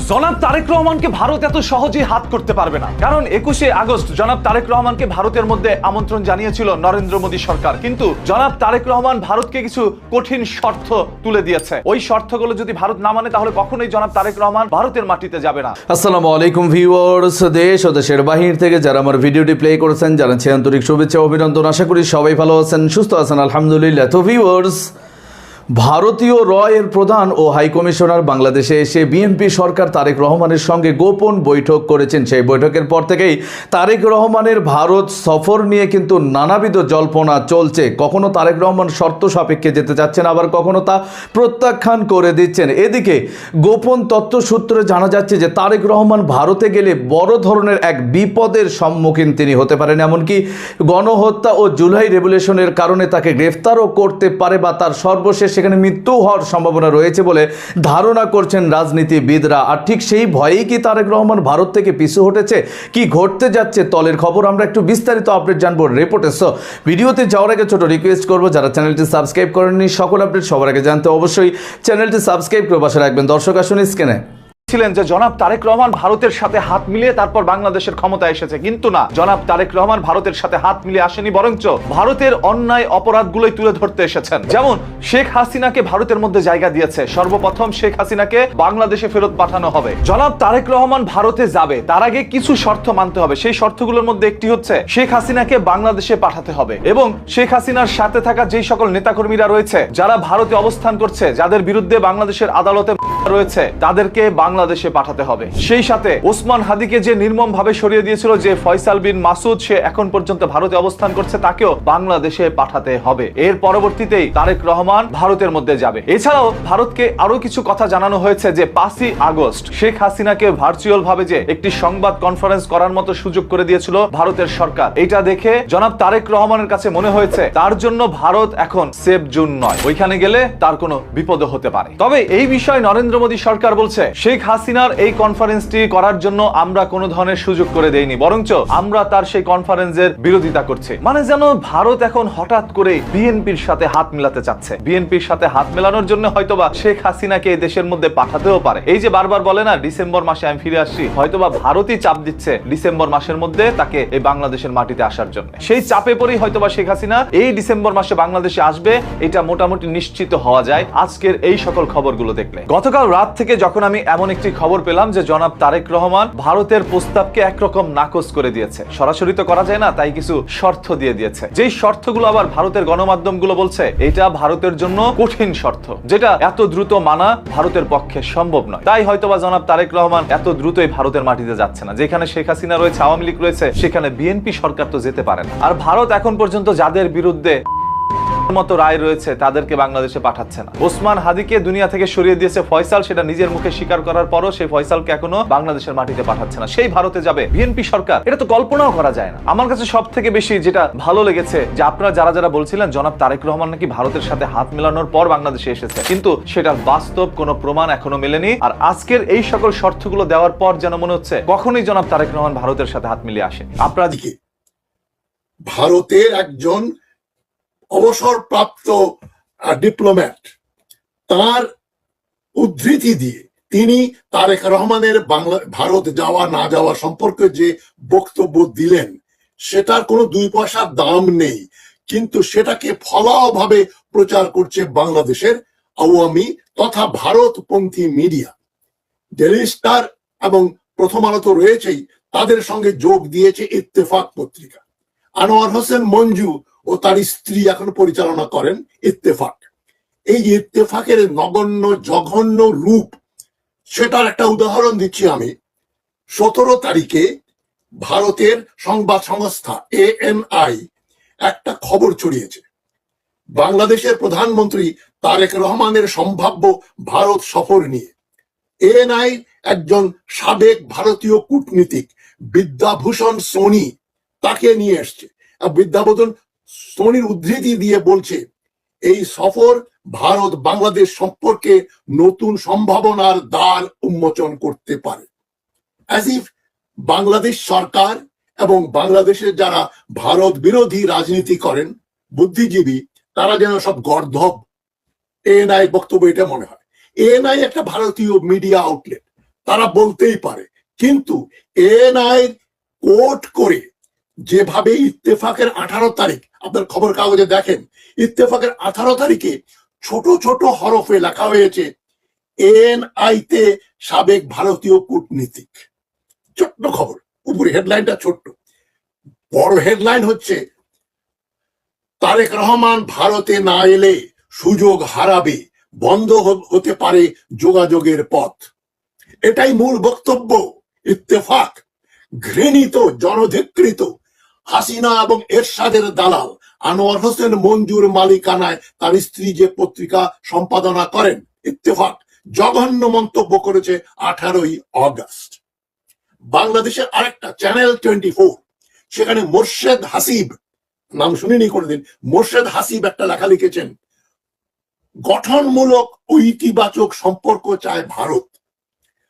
জনাব তারেক রহমানকে ভারত এত সহজেই হাত করতে পারবে না, কারণ 21শে আগস্ট জনাব তারেক রহমানকে ভারতের মধ্যে আমন্ত্রণ জানিয়েছিল নরেন্দ্র মোদী সরকার। কিন্তু জনাব তারেক রহমান ভারতকে কিছু কঠিন শর্ত তুলে দিয়েছে। ওই শর্তগুলো যদি ভারত না মানে তাহলে কখনোই জনাব তারেক রহমান ভারতের মাটিতে যাবে না। আসসালামু আলাইকুম ভিউয়ার্স, দেশ ও দেশের বাহির থেকে যারা আমার ভিডিওটি প্লে করেছেন জানাচ্ছি আন্তরিক শুভেচ্ছা ও অভিনন্দন। আশা করি সবাই ভালো আছেন, সুস্থ আছেন, আলহামদুলিল্লাহ। তো ভিউয়ার্স, ভারতীয় রয়ের প্রধান ও হাইকমিশনার বাংলাদেশে এসে বিএনপি সরকার তারেক রহমানের সঙ্গে গোপন বৈঠক করেছেন। সেই বৈঠকের পর থেকেই তারেক রহমানের ভারত সফর নিয়ে কিন্তু নানাবিধ জল্পনা চলছে। কখনো তারেক রহমান শর্ত সাপেক্ষে যেতে চাচ্ছেন, আবার কখনো তা প্রত্যাখ্যান করে দিচ্ছেন। এদিকে গোপন তথ্য সূত্রে জানা যাচ্ছে যে তারেক রহমান ভারতে গেলে বড় ধরনের এক বিপদের সম্মুখীন তিনি হতে পারেন। এমনকি গণহত্যা ও জুলাই রেভলিউশনের কারণে তাকে গ্রেফতারও করতে পারে বা তার সর্বশেষ সেখানে মৃত্যু হওয়ার সম্ভাবনা রয়েছে বলে ধারণা করছেন রাজনীতিবিদরা। আর ঠিক সেই ভয়েই কি তারেক রহমান ভারত থেকে পিছু হটেছে? কি ঘটতে যাচ্ছে তলের খবর আমরা একটু বিস্তারিত আপডেট জানবো রিপোর্টে। সো ভিডিওতে যাওয়ার আগে ছোট রিকোয়েস্ট করবো, যারা চ্যানেলটি সাবস্ক্রাইব করেননি সকল আপডেট সবার আগে জানতে অবশ্যই চ্যানেলটি সাবস্ক্রাইব করে পাশে রাখবেন। দর্শক আসুন স্ক্রিনে ছিলেন যে জনাব তারেক রহমান ভারতের সাথে হাত মিলিয়ে তারপর বাংলাদেশের ক্ষমতায় এসেছে, কিন্তু না, জনাব তারেক রহমান ভারতের সাথে হাত মিলিয়ে আসেনি, বরঞ্চ ভারতের অন্যায় অপরাধগুলোই তুলে ধরতে এসেছেন। যেমন শেখ হাসিনাকে ভারতের মধ্যে জায়গা দিয়েছে, সর্বপ্রথম শেখ হাসিনাকে বাংলাদেশে ফেরত পাঠানো হবে। জনাব তারেক রহমান ভারতে যাবে তার আগে কিছু শর্ত মানতে হবে। সেই শর্তগুলোর মধ্যে একটি হচ্ছে শেখ হাসিনাকে বাংলাদেশে পাঠাতে হবে এবং শেখ হাসিনার সাথে থাকা যেই সকল নেতাকর্মীরা রয়েছে যারা ভারতে অবস্থান করছে, যাদের বিরুদ্ধে বাংলাদেশের আদালতে রয়েছে, তাদেরকে বাংলাদেশে পাঠাতে হবে। সেই সাথে ওসমান হাদিকে যে নির্মম ভাবে সরিয়ে দিয়েছিল যে ফয়সাল বিন মাসুদ, সে এখন পর্যন্ত ভারতে অবস্থান করছে, তাকেও বাংলাদেশে পাঠাতে হবে। এর পরবর্তীতেই তারেক রহমান ভারতের মধ্যে যাবে। এছাড়াও ভারতকে আরো কিছু কথা জানানো হয়েছে যে 5ই আগস্ট শেখ হাসিনাকে ভার্চুয়াল ভাবে যে একটি সংবাদ কনফারেন্স করার মতো সুযোগ করে দিয়েছিল ভারতের সরকার। এটা দেখে জনাব তারেক রহমানের কাছে মনে হয়েছে তার জন্য ভারত এখন সেফ জোন নয়, ওইখানে গেলে তার কোনো বিপদ হতে পারে। তবে এই বিষয়ে নরেন্দ্র মোদী সরকার বলছে শেখ হাসিনার এই কনফারেন্সটি করার জন্য আমরা কোনো ধরনের সুযোগ করে দেইনি, বরঞ্চ আমরা তার সেই কনফারেন্সের বিরোধিতা করছি। মানে যেন ভারত এখন হঠাৎ করে বিএনপির সাথে হাত মিলাতে চাচ্ছে। বিএনপির সাথে হাত মেলানোর জন্য হয়তোবা শেখ হাসিনাকে এই দেশের মধ্যে পাঠাতেও পারে। এই যে বারবার বলে না ডিসেম্বর মাসে আমি ফিরে আসছি, হয়তোবা ভারতই চাপ দিচ্ছে ডিসেম্বর মাসের মধ্যে তাকে এই বাংলাদেশের মাটিতে আসার জন্য। সেই চাপে পরেই হয়তোবা শেখ হাসিনা এই ডিসেম্বর মাসে বাংলাদেশে আসবে, এটা মোটামুটি নিশ্চিত হওয়া যায় আজকের এই সকল খবরগুলো দেখলে। গতকাল রাত থেকে যখন আমি এমন একটি খবর পেলাম যে জনাব তারেক রহমান ভারতের প্রস্তাবকে একরকম নাকচ করে দিয়েছে, সরাসরি তো করা যায় না, তাই কিছু শর্ত দিয়ে দিয়েছে। যেই শর্তগুলো আবার ভারতের গণমাধ্যমগুলো বলছে এটা ভারতের জন্য কঠিন শর্ত, যেটা এত দ্রুত মানা ভারতের পক্ষে সম্ভব নয়। তাই হয়তোবা জনাব তারেক রহমান এত দ্রুতই ভারতের মাটিতে যাচ্ছে না। যেখানে শেখ হাসিনা রয়েছে, আওয়ামী লীগ রয়েছে, সেখানে বিএনপি সরকার তো যেতে পারে না। আর ভারত এখন পর্যন্ত যাদের বিরুদ্ধে মতো রায় রয়েছে তাদেরকে বাংলাদেশে পাঠাচ্ছে না। ওসমান হাদিকে দুনিয়া থেকে সরিয়ে দিয়েছে ফয়সাল, সেটা নিজের মুখে স্বীকার করার পরও সেই ফয়সালকে এখনো বাংলাদেশের মাটিতে পাঠাচ্ছে না। সেই ভারতে যাবে বিএনপি সরকার, এটা তো কল্পনাও করা যায় না। আমার কাছে সব থেকে বেশি যেটা ভালো লেগেছে যে আপনারা যারা বলছিলেন জনাব তারেক রহমান নাকি ভারতের সাথে হাত মেলানোর পর বাংলাদেশে এসেছে, কিন্তু সেটার বাস্তব কোনো প্রমাণ এখনো মেলেনি। আর আজকের এই সকল শর্তগুলো দেওয়ার পর যেন মনে হচ্ছে কখনোই জনাব তারেক রহমান ভারতের সাথে হাত মিলিয়ে আসে। আপনারা ভারতের একজন অবসরপ্রাপ্ত ডিপ্লোম্যাট, তার উদ্ধৃতি দিয়ে তিনি তারেক রহমানের ভারত যাওয়া না যাওয়া সম্পর্কে যে বক্তব্য দিলেন সেটার কোনো 2 পয়সার দাম নেই, কিন্তু সেটাকে ফলাওভাবে প্রচার করছে বাংলাদেশের আওয়ামী তথা ভারতপন্থী মিডিয়া। ডেইলি স্টার এবং প্রথম আলো তো রয়েছেই, তাদের সঙ্গে যোগ দিয়েছে ইত্তেফাক পত্রিকা। আনোয়ার হোসেন মঞ্জু ও তার স্ত্রী এখন পরিচালনা করেন ইত্তেফাক। এই ইত্তেফাকের নগণ্য জঘন্য রূপ, সেটার একটা উদাহরণ দিচ্ছি আমি। 17 তারিখে ভারতের সংবাদ সংস্থা ANI একটা খবর ছড়িয়েছে বাংলাদেশের প্রধানমন্ত্রী তারেক রহমানের সম্ভাব্য ভারত সফর নিয়ে। ANI একজন সাবেক ভারতীয় কূটনীতিক বিদ্যাভূষণ সোনি তাকে নিয়ে এসছে। বিদ্যাভূষণ সোনির উদ্ধৃতি দিয়ে বলছে এই সফর ভারত বাংলাদেশ সম্পর্কে নতুন সম্ভাবনার দ্বার উন্মোচন করতে পারে। অ্যাজ ইফ বাংলাদেশ সরকার এবং বাংলাদেশের যারা ভারত বিরোধী রাজনীতি করেন বুদ্ধিজীবী, তারা যেন সব গর্ধব। ANI বক্তব্য এটা মনে হয়। ANI একটা ভারতীয় মিডিয়া আউটলেট, তারা বলতেই পারে, কিন্তু এএনআই কোট করে যেভাবে ইত্তেফাকের 18 তারিখ, আপনার খবর কাগজে দেখেন, ইত্তেফাকের 18 তারিখে ছোট ছোট হরফে লেখা হয়েছে এএনআই তে সাবেক ভারতীয় কূটনীতিক। ছোট্ট খবর, উপরে হেডলাইনটা ছোট্ট, বড় হেডলাইন হচ্ছে তারেক রহমান ভারতে না এলে সুযোগ হারাবে, বন্ধ হতে পারে যোগাযোগের পথ। এটাই মূল বক্তব্য। ইত্তেফাক ঘৃণিত জনধিকৃত হাসিনা এবং এরশাদের দালাল আনোয়ার হোসেন মঞ্জুর মালিকানায় তার স্ত্রী যে পত্রিকা সম্পাদনা করেন, ইত্তেফাক জঘন্য মন্তব্য করেছে 18ই অগস্ট। বাংলাদেশের আরেকটা চ্যানেল 24, সেখানে মোর্শেদ হাসিব, নাম শুনিনি কোনোদিন, মোর্শেদ হাসিব একটা লেখা লিখেছেন, গঠনমূলক ও ইতিবাচক সম্পর্ক চায় ভারত।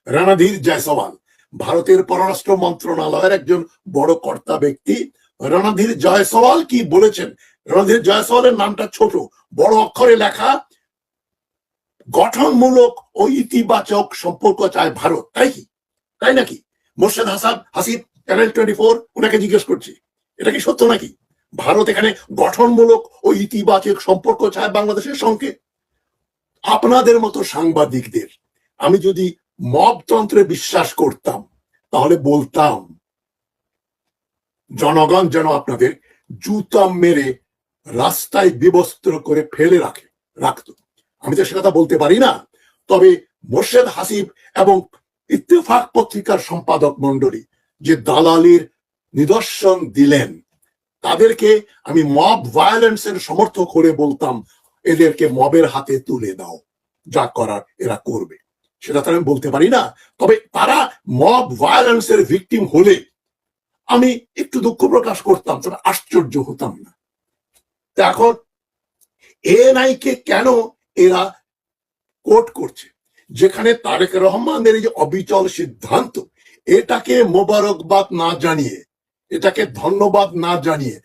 রণধীর জয়সওয়াল, ভারতের পররাষ্ট্র মন্ত্রণালয়ের একজন বড় কর্তা ব্যক্তি, রণধীর জয়সওয়াল কি বলেছেন? রণধীর জয়সওয়ালের নামটা ছোট, বড় অক্ষরে লেখা, গঠনমূলক ও ইতিবাচক সম্পর্ক চায় ভারত। তাই কি? তাই নাকি? মোর্শেদ হাসিব, চ্যানেল 24, ওনাকে জিজ্ঞেস করছি, এটা কি সত্য নাকি? ভারত এখানে গঠনমূলক ও ইতিবাচক সম্পর্ক চায় বাংলাদেশের সঙ্গে? আপনাদের মতো সাংবাদিকদের আমি যদি মবতন্ত্রে বিশ্বাস করতাম, তাহলে বলতাম জনগণ যেন আপনাদের জুতা মেরে রাস্তায় বিবস্ত্র করে ফেলে রাখতো। আমি তো সে কথা বলতে পারি না। তবে মোর্শেদ হাসিব এবং ইত্তেফাক পত্রিকার সম্পাদক মন্ডলী যে দালালির নিদর্শন দিলেন, তাদেরকে আমি মব ভায়োলেন্সের সমর্থক করে বলতাম, এদেরকে মবের হাতে তুলে দাও, যা করার এরা করবে। সেটা তো আমি বলতে পারি না। তবে তারা মব ভায়োলেন্সের ভিকটিম হলে আমি একটু দুঃখ প্রকাশ করতাম, তবে আশ্চর্য হতাম না। এখন এএনআই কে কেন এরা কোট করছে, যেখানে তারেক রহমানের এই যে অবিচল সিদ্ধান্ত, এটাকে মোবারকবাদ না জানিয়ে, এটাকে ধন্যবাদ না জানিয়ে,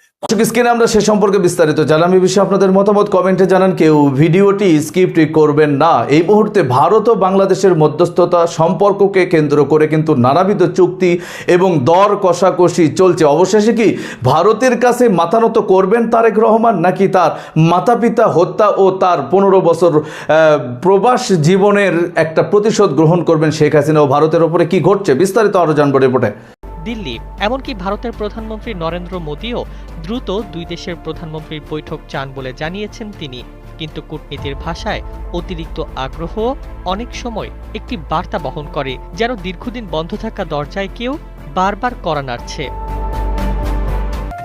স্ক্রিনে আমরা সে সম্পর্কে বিস্তারিত জানলাম। এই বিষয়ে আপনাদের মতামত কমেন্টে জানান। কেউ ভিডিওটি স্কিপ করবেন না। এই মুহূর্তে ভারত ও বাংলাদেশের মধ্যস্থতা সম্পর্ককে কেন্দ্র করে কিন্তু নানাবিধ চুক্তি এবং দর কষাকষি চলছে। অবশেষে কি ভারতের কাছে মাথা নত করবেন তারেক রহমান, নাকি তার মাতা পিতা হত্যা ও তার 15 বছর প্রবাস জীবনের একটা প্রতিশোধ গ্রহণ করবেন শেখ হাসিনা? ও ভারতের ওপরে কি ঘটছে বিস্তারিত আরো জানবো রিপোর্টে। দিল্লি, এমনকি ভারতের প্রধানমন্ত্রী নরেন্দ্র মোদীও দ্রুত দুই দেশের প্রধানমন্ত্রীর বৈঠক চান বলে জানিয়েছেন তিনি। কিন্তু কূটনীতির ভাষায় অতিরিক্ত আগ্রহ অনেক সময় একটি বার্তা বহন করে, যেন দীর্ঘদিন বন্ধ থাকা দরজায় কেউ বারবার কড়া নাড়ছে।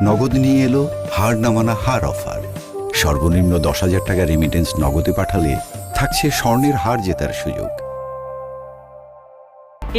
নগদ নিয়ে এলো হার না মানা হার অফার। সর্বনিম্ন 10,000 টাকা রেমিটেন্স নগদে পাঠালে থাকছে স্বর্ণের হার জেতার সুযোগ।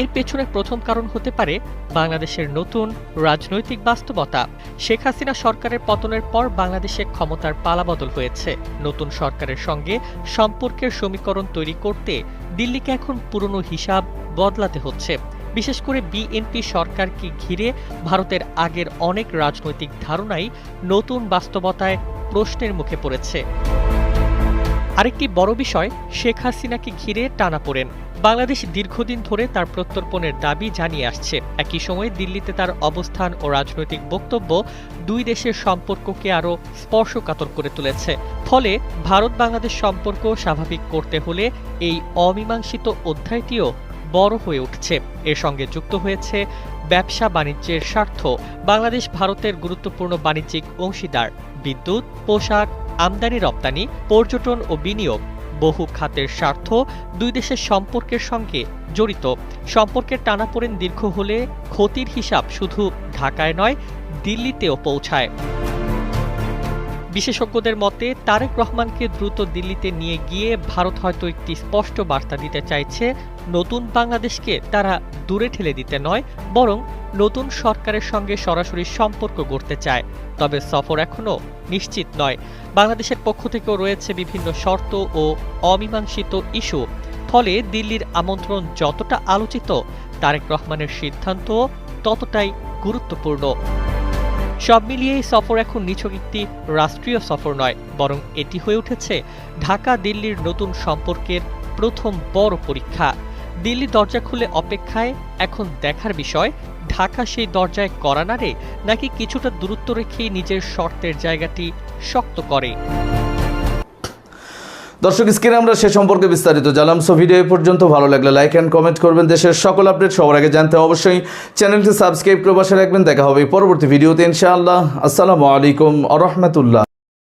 এর পেছনে প্রথম কারণ হতে পারে বাংলাদেশের নতুন রাজনৈতিক বাস্তবতা। শেখ হাসিনা সরকারের পতনের পর বাংলাদেশে ক্ষমতার পালাবদল হয়েছে। নতুন সরকারের সঙ্গে সম্পর্কের সমীকরণ তৈরি করতে দিল্লিকে এখন পুরনো হিসাব বদলাতে হচ্ছে। বিশেষ করে বিএনপি সরকারকে ঘিরে ভারতের আগের অনেক রাজনৈতিক ধারণাই নতুন বাস্তবতায় প্রশ্নের মুখে পড়েছে। আরেকটি বড় বিষয় শেখ হাসিনাকে ঘিরে টানাপোড়েন। বাংলাদেশ দীর্ঘদিন ধরে তার প্রত্যর্পণের দাবি জানিয়ে আসছে। একই সময়ে দিল্লিতে তার অবস্থান ও রাজনৈতিক বক্তব্য দুই দেশের সম্পর্ককে আরও স্পর্শকাতর করে তুলেছে। ফলে ভারত বাংলাদেশ সম্পর্ক স্বাভাবিক করতে হলে এই অমীমাংসিত অধ্যায়টিও বড় হয়ে উঠছে। এর সঙ্গে যুক্ত হয়েছে ব্যবসা বাণিজ্যের স্বার্থ। বাংলাদেশ ভারতের গুরুত্বপূর্ণ বাণিজ্যিক অংশীদার। বিদ্যুৎ, পোশাক, আমদানি রপ্তানি, পর্যটন ও বিনিয়োগ, বহু খাতের স্বার্থ দুই দেশের সম্পর্কের সঙ্গে জড়িত। সম্পর্কের টানাপোড়েন দীর্ঘ হলে ক্ষতির হিসাব শুধু ঢাকায় নয়, দিল্লিতেও পৌঁছায়। বিশেষজ্ঞদের মতে তারেক রহমানকে দ্রুত দিল্লিতে নিয়ে গিয়ে ভারত হয়তো একটি স্পষ্ট বার্তা দিতে চাইছে, নতুন বাংলাদেশকে তারা দূরে ঠেলে দিতে নয়, বরং নতুন সরকারের সঙ্গে সরাসরি সম্পর্ক গড়তে চায়। তবে সফর এখনও নিশ্চিত নয়। বাংলাদেশের পক্ষ থেকেও রয়েছে বিভিন্ন শর্ত ও অমীমাংসিত ইস্যু। ফলে দিল্লির আমন্ত্রণ যতটা আলোচিত, তারেক রহমানের সিদ্ধান্ত ততটাই গুরুত্বপূর্ণ। সব মিলিয়ে এই সফর এখন নিছক একটি রাষ্ট্রীয় সফর নয়, বরং এটি হয়ে উঠেছে ঢাকা দিল্লির নতুন সম্পর্কের প্রথম বড় পরীক্ষা। দিল্লি দরজা খুলে অপেক্ষায়। এখন দেখার বিষয় ঢাকা সেই দরজায় কড়া নাড়ে নাকি কিছুটা দূরত্ব রেখেই নিজের শর্তের জায়গাটি শক্ত করে। দর্শক, স্ক্রিনে আমরা সে সম্পর্কে বিস্তারিত জানলাম। সো ভিডিও এই পর্যন্ত। ভালো লাগলে লাইক অ্যান্ড কমেন্ট করবেন। দেশের সকল আপডেট সবার আগে জানতে অবশ্যই চ্যানেলটি সাবস্ক্রাইব করে বসে রাখবেন। দেখা হবে পরবর্তী ভিডিওতে ইনশাআল্লাহ। আসসালামু আলাইকুম ওয়া রাহমাতুল্লাহ।